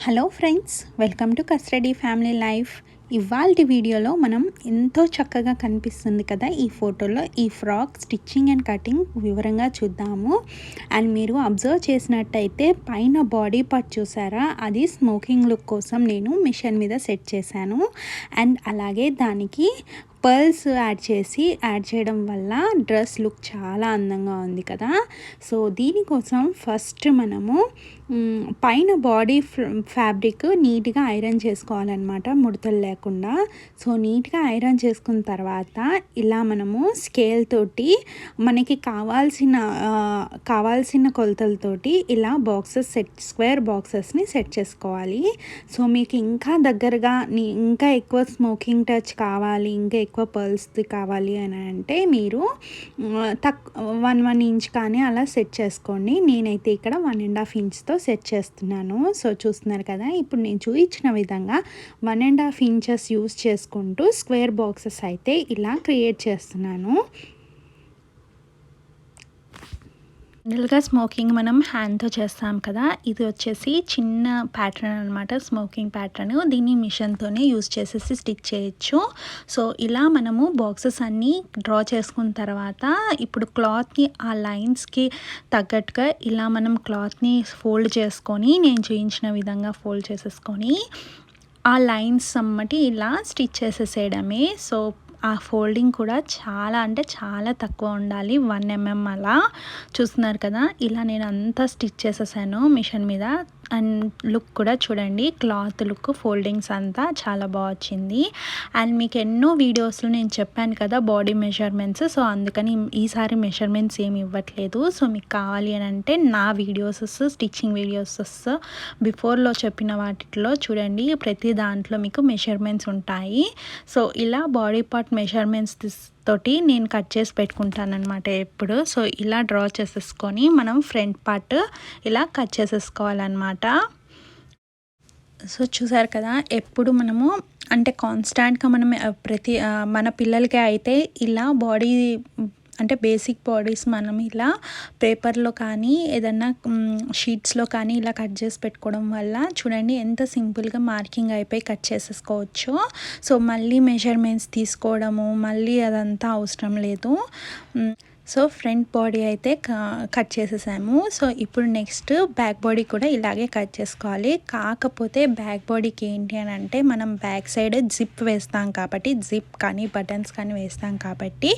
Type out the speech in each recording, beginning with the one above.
Hello friends, welcome to custody family life. ఇవాల్టి వీడియోలో మనం ఎంతో చక్కగా కనిపిస్తుంది కదా ఈ ఫోటోలో, ఈ ఫ్రాక్ స్టిచ్చింగ్ అండ్ కటింగ్ వివరంగా చూద్దాము. అండ్ మీరు అబ్జర్వ్ చేసినట్టయితే పైన బాడీ పార్ట్ చూసారా, అది స్మోకింగ్ లుక్ కోసం నేను మిషన్ మీద సెట్ చేశాను. అండ్ అలాగే దానికి పర్ల్స్ యాడ్ చేయడం వల్ల డ్రెస్ లుక్ చాలా అందంగా ఉంది కదా. సో దీనికోసం ఫస్ట్ మనము పైన బాడీ ఫ్యాబ్రిక్ నీట్గా ఐరన్ చేసుకోవాలన్నమాట, ముడతలు లేకుండా. సో నీట్గా ఐరన్ చేసుకున్న తర్వాత ఇలా మనము స్కేల్ తోటి మనకి కావాల్సిన కొలతలతోటి ఇలా స్క్వేర్ బాక్సెస్ని సెట్ చేసుకోవాలి. సో మీకు ఇంకా దగ్గరగా ఇంకా ఎక్కువ స్మోకింగ్ టచ్ కావాలి, ఇంకా ఎక్కువ పర్ల్స్ది కావాలి అని అంటే మీరు 1 ఇంచ్ కానీ అలా సెట్ చేసుకోండి. నేనైతే ఇక్కడ 1.5 ఇంచ్తో సెట్ చేస్తున్నాను. సో చూస్తున్నారు కదా, ఇప్పుడు నేను చూపించిన విధంగా 1.5 ఇంచెస్ యూస్ చేసుకుంటూ స్క్వేర్ బాక్సెస్ అయితే ఇలా క్రియేట్ చేస్తున్నాను. జనరల్గా స్మోకింగ్ మనం హ్యాండ్తో చేస్తాం కదా, ఇది వచ్చేసి చిన్న ప్యాటర్న్ అనమాట, స్మోకింగ్ ప్యాటర్న్. దీన్ని మిషన్తోనే యూజ్ చేసేసి స్టిచ్ చేయొచ్చు. సో ఇలా మనము బాక్సెస్ అన్నీ డ్రా చేసుకున్న తర్వాత ఇప్పుడు క్లాత్ని ఆ లైన్స్కి తగ్గట్టుగా ఇలా మనం క్లాత్ని ఫోల్డ్ చేసుకొని, నేను చూపించిన విధంగా ఫోల్డ్ చేసేసుకొని ఆ లైన్స్ అమ్మటి ఇలా స్టిచ్ చేసేసేయడమే. సో ఆ ఫోల్డింగ్ కూడా చాలా అంటే చాలా తక్కువ ఉండాలి, 1 mm అలా. చూస్తున్నారు కదా, ఇలా నేను అంతా స్టిచ్ చేసేసాను మిషన్ మీద. అండ్ లుక్ కూడా చూడండి, క్లాత్ లుక్, ఫోల్డింగ్స్ అంతా చాలా బాగా వచ్చింది. అండ్ మీకు ఎన్నో వీడియోస్లో నేను చెప్పాను కదా బాడీ మెజర్మెంట్స్, సో అందుకని ఈసారి మెజర్మెంట్స్ ఏమి ఇవ్వట్లేదు. సో మీకు కావాలి అని అంటే నా వీడియోస్, స్టిచ్చింగ్ వీడియోస్ బిఫోర్లో చెప్పిన వాటిలో చూడండి, ప్రతి దాంట్లో మీకు మెజర్మెంట్స్ ఉంటాయి. సో ఇలా బాడీ పార్ట్ మెజర్మెంట్స్ తోటి నేను కట్ చేసి పెట్టుకుంటానమాట ఎప్పుడు. సో ఇలా డ్రా చేసేసుకొని మనం ఫ్రంట్ పార్ట్ ఇలా కట్ చేసేసుకోవాలన్నమాట. సో చూసారు కదా, ఎప్పుడు మనము అంటే కాన్స్టాంట్గా మనం మన పిల్లలకి అయితే ఇలా బాడీ అంటే బేసిక్ బాడీస్ మనం ఇలా పేపర్లో కానీ ఏదన్నా షీట్స్లో కానీ ఇలా కట్ చేసి పెట్టుకోవడం వల్ల చూడండి ఎంత సింపుల్గా మార్కింగ్ అయిపోయి కట్ చేసేసుకోవచ్చు. సో మళ్ళీ మెజర్మెంట్స్ తీసుకోవడము మళ్ళీ అదంతా అవసరం లేదు. సో ఫ్రంట్ బాడీ అయితే కట్ చేసేసాము. సో ఇప్పుడు నెక్స్ట్ బ్యాక్ బాడీ కూడా ఇలాగే కట్ చేసుకోవాలి. కాకపోతే బ్యాక్ బాడీకి ఏంటి అని అంటే మనం బ్యాక్ సైడ్ జిప్ వేస్తాం కాబట్టి, జిప్ కానీ బటన్స్ కానీ వేస్తాం కాబట్టి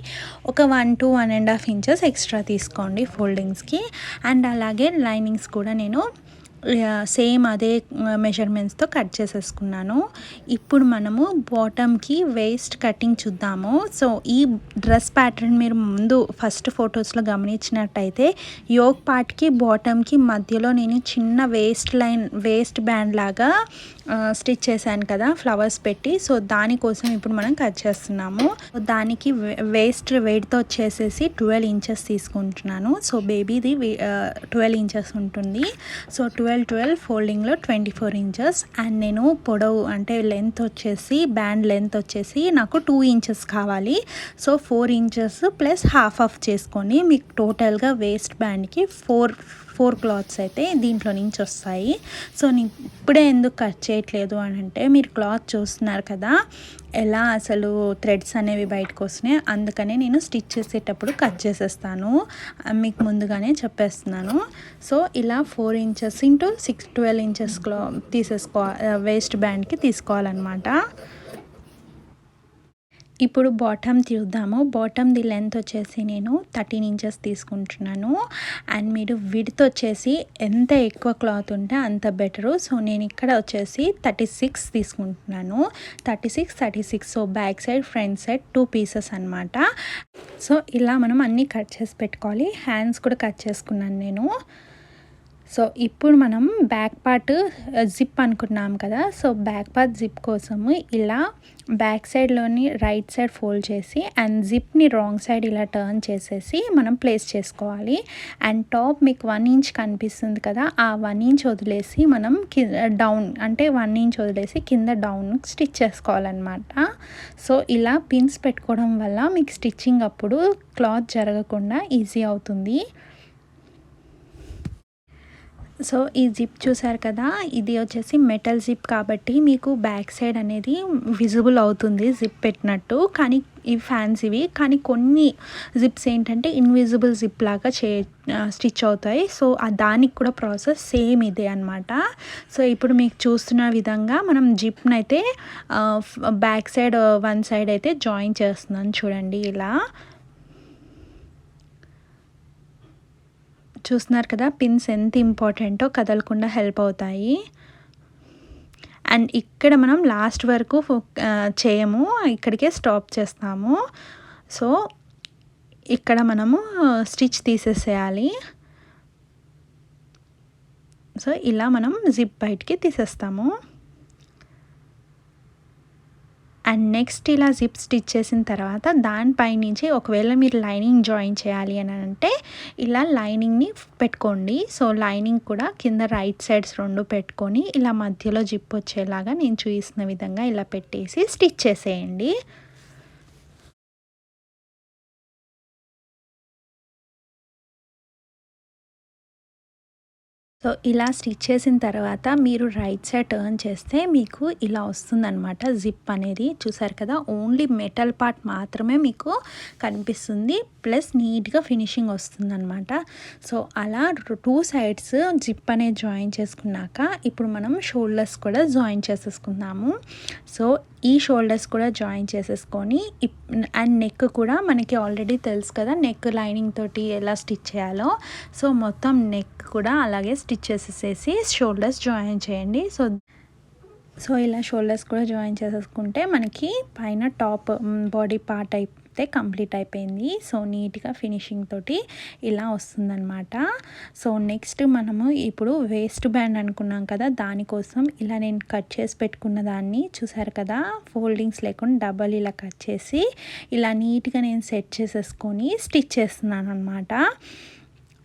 ఒక 1 to 1.5 ఇంచెస్ ఎక్స్ట్రా తీసుకోండి ఫోల్డింగ్స్కి. అండ్ అలాగే లైనింగ్స్ కూడా నేను సేమ్ అదే మెజర్మెంట్స్తో కట్ చేసేసుకున్నాను. ఇప్పుడు మనము బాటమ్కి వేస్ట్ కటింగ్ చూద్దాము. సో ఈ డ్రెస్ ప్యాటర్న్ మీరు ముందు ఫస్ట్ ఫొటోస్లో గమనించినట్టయితే యోక్ పార్ట్కి బాటమ్కి మధ్యలో నేను చిన్న వేస్ట్ బ్యాండ్ లాగా స్టిచ్ చేశాను కదా ఫ్లవర్స్ పెట్టి. సో దానికోసం ఇప్పుడు మనం కట్ చేస్తున్నాము. దానికి వెయిట్తో వచ్చేసేసి 12 ఇంచెస్ తీసుకుంటున్నాను. సో బేబీది 12 ఇంచెస్ ఉంటుంది. So 12 ఫోల్డింగ్లో 24 inches. అండ్ నేను పొడవు అంటే లెంత్ వచ్చేసి బ్యాండ్ లెంత్ వచ్చేసి నాకు 2 ఇంచెస్ కావాలి. సో 4 ఇంచెస్ ప్లస్ హాఫ్ చేసుకోండి. మీకు టోటల్గా వేస్ట్ బ్యాండ్కి 4 క్లాత్స్ అయితే దీంట్లో నుంచి వస్తాయి. సో నేను ఇప్పుడే ఎందుకు కట్ చేయట్లేదు అని అంటే, మీరు క్లాత్ చూస్తున్నారు కదా ఎలా అసలు థ్రెడ్స్ అనేవి బయటకు వస్తున్నాయి, అందుకనే నేను స్టిచ్ చేసేటప్పుడు కట్ చేసేస్తాను, మీకు ముందుగానే చెప్పేస్తున్నాను. సో ఇలా 4 ఇంచెస్ ఇంటూ 12 ఇంచెస్ వేస్ట్ బ్యాండ్కి తీసుకోవాలన్నమాట. ఇప్పుడు బాటమ్ చూద్దాము. బాటమ్ది లెంత్ వచ్చేసి నేను 13 ఇంచెస్ తీసుకుంటున్నాను. అండ్ మీరు విడ్త్ వచ్చేసి ఎంత ఎక్కువ క్లాత్ ఉంటే అంత బెటరు. సో నేను ఇక్కడ వచ్చేసి 36 తీసుకుంటున్నాను. 36. So back side front side 2 pieces అనమాట. సో ఇలా మనం అన్నీ కట్ చేసి పెట్టుకోవాలి. హ్యాండ్స్ కూడా కట్ చేసుకున్నాను నేను. సో ఇప్పుడు మనం బ్యాక్ పార్ట్ జిప్ అనుకున్నాం కదా, సో బ్యాక్ పార్ట్ జిప్ కోసము ఇలా బ్యాక్ సైడ్లోని రైట్ సైడ్ ఫోల్డ్ చేసి అండ్ జిప్ని రాంగ్ సైడ్ ఇలా టర్న్ చేసేసి మనం ప్లేస్ చేసుకోవాలి. అండ్ టాప్ మీకు 1 ఇంచ్ కనిపిస్తుంది కదా, ఆ 1 ఇంచ్ వదిలేసి మనం డౌన్ అంటే 1 ఇంచ్ వదిలేసి కింద డౌన్ స్టిచ్ చేసుకోవాలన్నమాట. సో ఇలా పిన్స్ పెట్టుకోవడం వల్ల మీకు స్టిచ్చింగ్ అప్పుడు క్లాత్ జరగకుండా ఈజీ అవుతుంది. సో ఈ జిప్ చూసారు కదా, ఇది వచ్చేసి మెటల్ జిప్ కాబట్టి మీకు బ్యాక్ సైడ్ అనేది విజిబుల్ అవుతుంది జిప్ పెట్టినట్టు. కానీ ఇవి ఫ్యాన్సీవి, కానీ కొన్ని జిప్స్ ఏంటంటే ఇన్విజిబుల్ జిప్ లాగా స్టిచ్ అవుతాయి. సో దానికి కూడా ప్రాసెస్ సేమ్ ఇదే అనమాట. సో ఇప్పుడు మీకు చూస్తున్న విధంగా మనం జిప్ని అయితే బ్యాక్ సైడ్ వన్ సైడ్ అయితే జాయిన్ చేస్తున్నాను చూడండి. ఇలా చూస్తున్నారు కదా, పిన్స్ ఎంత ఇంపార్టెంటో కదలకుండా హెల్ప్ అవుతాయి. అండ్ ఇక్కడ మనం లాస్ట్ వరకు చేయము, ఇక్కడికే స్టాప్ చేస్తాము. సో ఇక్కడ మనము స్టిచ్ తీసేసేయాలి. సో ఇలా మనం జిప్ బయటికి తీసేస్తాము. అండ్ నెక్స్ట్ ఇలా జిప్ స్టిచ్ చేసిన తర్వాత దానిపై నుంచి ఒకవేళ మీరు లైనింగ్ జాయిన్ చేయాలి అని అంటే ఇలా లైనింగ్ని పెట్టుకోండి. సో లైనింగ్ కూడా కింద రైట్ సైడ్స్ రెండు పెట్టుకొని ఇలా మధ్యలో జిప్ వచ్చేలాగా నేను చూపిస్తున్న విధంగా ఇలా పెట్టేసి స్టిచ్ చేసేయండి. సో ఇలా స్టిచ్ చేసిన తర్వాత మీరు రైట్ సైడ్ టర్న్ చేస్తే మీకు ఇలా వస్తుందన్నమాట జిప్ అనేది. చూసారు కదా, ఓన్లీ మెటల్ పార్ట్ మాత్రమే మీకు కనిపిస్తుంది, ప్లస్ నీట్గా ఫినిషింగ్ వస్తుందన్నమాట. సో అలా టూ సైడ్స్ జిప్ అనేది జాయిన్ చేసుకున్నాక ఇప్పుడు మనం షోల్డర్స్ కూడా జాయిన్ చేసేసుకుందాము. సో ఈ షోల్డర్స్ కూడా జాయిన్ చేసేసుకొని అండ్ నెక్ కూడా మనకి ఆల్రెడీ తెలుసు కదా నెక్ లైనింగ్ తోటి ఎలా స్టిచ్ చేయాలో. సో మొత్తం నెక్ కూడా అలాగే స్టిచ్ చేసేసేసి షోల్డర్స్ జాయిన్ చేయండి. సో ఇలా షోల్డర్స్ కూడా జాయిన్ చేసేసుకుంటే మనకి పైన టాప్ బాడీ పార్ట్ అయితే కంప్లీట్ అయిపోయింది. సో నీట్గా ఫినిషింగ్ తోటి ఇలా వస్తుందన్నమాట. సో నెక్స్ట్ మనము ఇప్పుడు వేస్ట్ బ్యాండ్ అనుకున్నాం కదా, దానికోసం ఇలా నేను కట్ చేసి పెట్టుకున్న దాన్ని చూసారు కదా, ఫోల్డింగ్స్ లేకుండా డబల్ ఇలా కట్ చేసి ఇలా నీట్గా నేను సెట్ చేసేసుకొని స్టిచ్ చేస్తున్నాను అనమాట.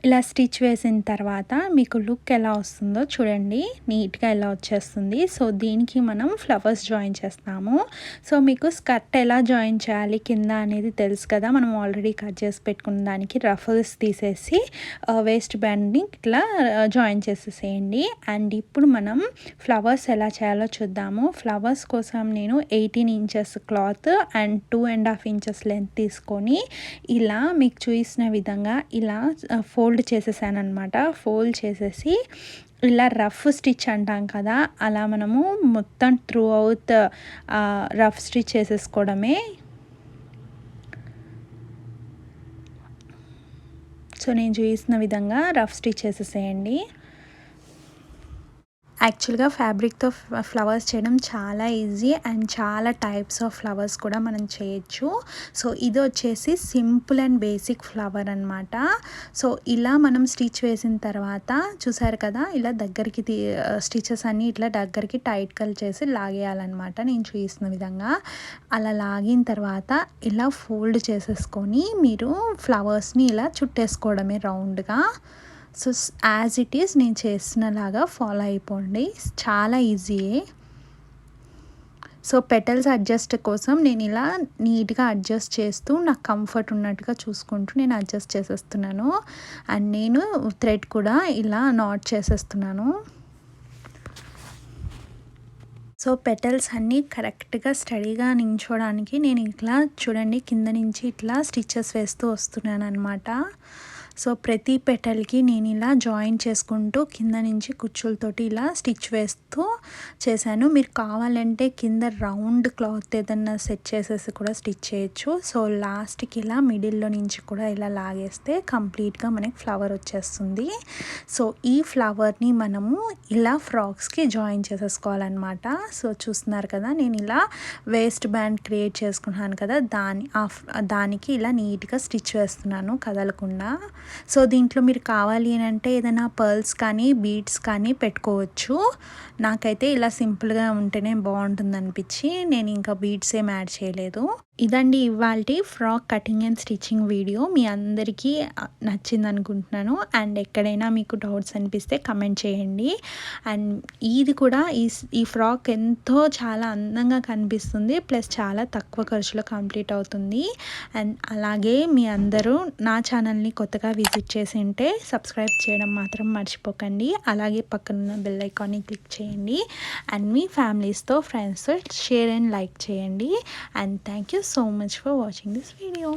ఇలా స్టిచ్ వేసిన తర్వాత మీకు లుక్ ఎలా వస్తుందో చూడండి, నీట్గా ఎలా వచ్చేస్తుంది. సో దీనికి మనం ఫ్లవర్స్ జాయిన్ చేస్తాము. సో మీకు స్కర్ట్ ఎలా జాయిన్ చేయాలి కింద అనేది తెలుసు కదా, మనం ఆల్రెడీ కట్ చేసి పెట్టుకున్న దానికి రఫల్స్ తీసేసి వేస్ట్ బ్యాండ్ని ఇట్లా జాయిన్ చేసేసేయండి. అండ్ ఇప్పుడు మనం ఫ్లవర్స్ ఎలా చేయాలో చూద్దాము. ఫ్లవర్స్ కోసం నేను 18 inches cloth and 2.5 inches length తీసుకొని ఇలా మీకు చూసిన విధంగా ఇలా ఫోల్డ్ చేసేసాను అనమాట. ఫోల్డ్ చేసేసి ఇలా రఫ్ స్టిచ్ అంటాం కదా, అలా మనము మొత్తం త్రూ అవుట్ రఫ్ స్టిచ్ చేసేసుకోవడమే. సో నేను చూసిన విధంగా రఫ్ స్టిచ్ చేసేసేయండి. యాక్చువల్గా ఫ్యాబ్రిక్తో ఫ్లవర్స్ చేయడం చాలా ఈజీ అండ్ చాలా టైప్స్ ఆఫ్ ఫ్లవర్స్ కూడా మనం చేయొచ్చు. సో ఇది వచ్చేసి సింపుల్ అండ్ బేసిక్ ఫ్లవర్ అనమాట. సో ఇలా మనం స్టిచ్ వేసిన తర్వాత చూసారు కదా, ఇలా దగ్గరికి స్టిచెస్ అన్నీ ఇట్లా దగ్గరికి టైట్గా చేసి లాగేయాలన్నమాట. నేను చూపిస్తున్న విధంగా అలా లాగిన తర్వాత ఇలా ఫోల్డ్ చేసేసుకొని మీరు ఫ్లవర్స్ని ఇలా చుట్టేసుకోవడమే రౌండ్గా. సో యాజ్ ఇట్ ఈస్ నేను చేసినలాగా ఫాలో అయిపోండి, చాలా ఈజీయే. సో పెటల్స్ అడ్జస్ట్ కోసం నేను ఇలా నీట్గా అడ్జస్ట్ చేస్తూ నాకు కంఫర్ట్ ఉన్నట్టుగా చూసుకుంటూ నేను అడ్జస్ట్ చేసేస్తున్నాను. అండ్ నేను థ్రెడ్ కూడా ఇలా నాట్ చేసేస్తున్నాను. సో పెటల్స్ అన్నీ కరెక్ట్గా స్టడీగా నించోడానికి నేను ఇట్లా చూడండి కింద నుంచి ఇట్లా స్టిచెస్ వేస్తూ వస్తున్నాను అనమాట. సో ప్రతి పెటల్కి నేను ఇలా జాయిన్ చేసుకుంటూ కింద నుంచి కుచ్చులతోటి ఇలా స్టిచ్ వేస్తూ చేశాను. మీరు కావాలంటే కింద రౌండ్ క్లాత్ ఏదన్నా సెట్ చేసేసి కూడా స్టిచ్ చేయొచ్చు. సో లాస్ట్కి ఇలా మిడిల్లో నుంచి కూడా ఇలా లాగేస్తే కంప్లీట్గా మనకి ఫ్లవర్ వచ్చేస్తుంది. సో ఈ ఫ్లవర్ని మనము ఇలా ఫ్రాక్స్కి జాయిన్ చేసేసుకోవాలన్నమాట. సో చూస్తున్నారు కదా, నేను ఇలా వేస్ట్ బ్యాండ్ క్రియేట్ చేసుకున్నాను కదా, దానికి ఇలా నీట్గా స్టిచ్ వేస్తున్నాను కదలకుండా. సో దీంట్లో మీరు కావాలి అని అంటే ఏదైనా పర్ల్స్ కానీ బీడ్స్ కానీ పెట్టుకోవచ్చు. నాకైతే ఇలా సింపుల్గా ఉంటేనే బాగుంటుంది అనిపించి నేను ఇంకా బీడ్స్ ఏం యాడ్ చేయలేదు. ఇదండి ఇవాల్టి frock cutting and stitching video. మీ అందరికీ నచ్చిందనుకుంటున్నాను. అండ్ ఎక్కడైనా మీకు డౌట్స్ అనిపిస్తే కమెంట్ చేయండి. అండ్ ఇది కూడా ఈ ఫ్రాక్ ఎంతో చాలా అందంగా కనిపిస్తుంది. ప్లస్ చాలా తక్కువ ఖర్చులో కంప్లీట్ అవుతుంది. అండ్ అలాగే మీ అందరూ నా ఛానల్ని కొత్తగా విజిట్ చేసి ఉంటే సబ్స్క్రైబ్ చేయడం మాత్రం మర్చిపోకండి. అలాగే పక్కనున్న బెల్ ఐకాన్ని క్లిక్ చేయండి. అండ్ మీ ఫ్యామిలీస్తో ఫ్రెండ్స్తో షేర్ అండ్ లైక్ చేయండి. And thank you so much for watching this video.